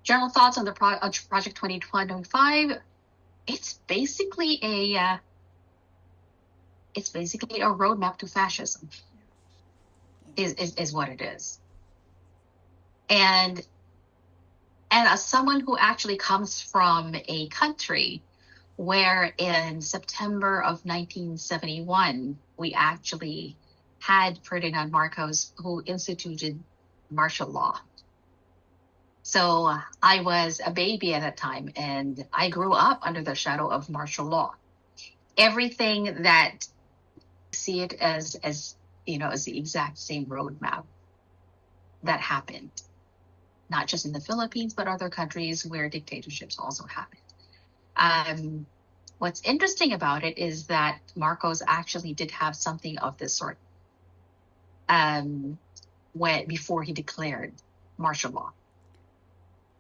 General thoughts on the Project 2025. It's basically a roadmap to fascism. Is what it is. And as someone who actually comes from a country where in September of 1971, we actually had Ferdinand Marcos who instituted martial law. So I was a baby at that time, and I grew up under the shadow of martial law. Everything that see it as the exact same roadmap that happened, not just in the Philippines, but other countries where dictatorships also happened. What's interesting about it is that Marcos actually did have something of this sort before he declared martial law.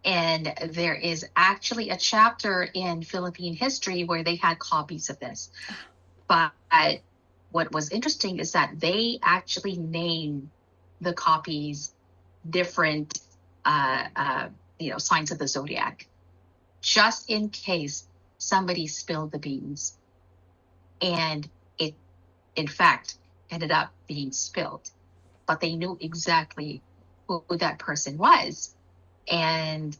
And there is actually a chapter in Philippine history where they had copies of this. But what was interesting is that they actually named the copies different signs of the zodiac, just in case somebody spilled the beans. And it, in fact, ended up being spilled. But they knew exactly who that person was. And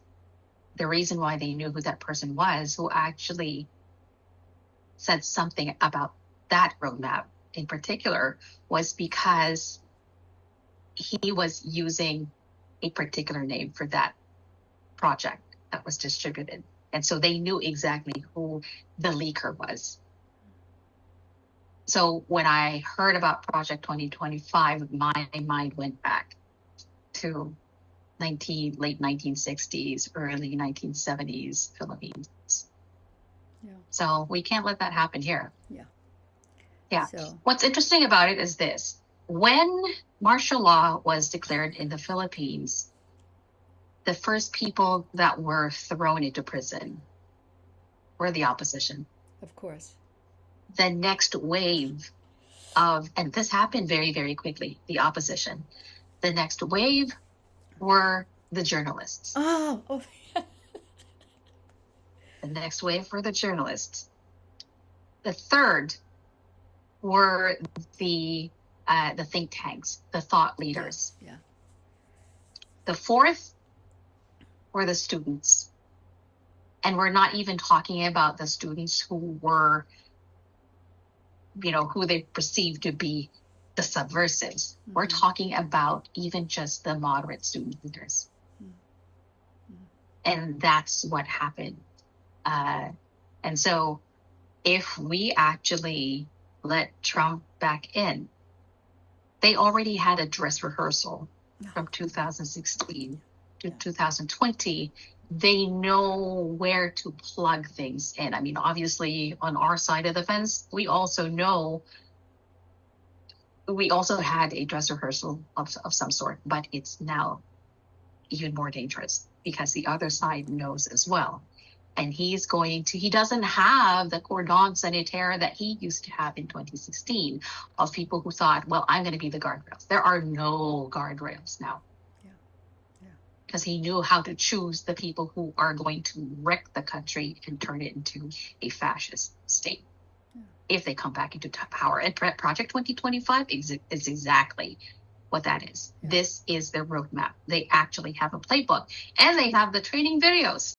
the reason why they knew who that person was, who actually said something about that roadmap in particular, was because he was using a particular name for that project that was distributed. And so they knew exactly who the leaker was. So when I heard about Project 2025, my mind went back to late 1960s, early 1970s Philippines. Yeah. So we can't let that happen here. Yeah. So What's interesting about it is this. When martial law was declared in the Philippines, the first people that were thrown into prison were the opposition. Of course. The next wave and this happened very, very quickly, the opposition. The next wave were the journalists. Oh. The next wave were the journalists. The third were the think tanks, the thought leaders. Yeah. The fourth were the students. And we're not even talking about the students who were, who they perceived to be the subversives. Mm-hmm. We're talking about even just the moderate student leaders. Mm-hmm. And that's what happened. And so if we actually let Trump back in, they already had a dress rehearsal from 2016 to 2020. They know where to plug things in. I mean, obviously, on our side of the fence, we also had a dress rehearsal of some sort, but it's now even more dangerous because the other side knows as well. And he doesn't have the cordon sanitaire that he used to have in 2016 of people who thought, well, I'm going to be the guardrails. There are no guardrails now. Because he knew how to choose the people who are going to wreck the country and turn it into a fascist state if they come back into power. And Project 2025 is exactly what that is. Yeah. This is their roadmap. They actually have a playbook, and they have the training videos.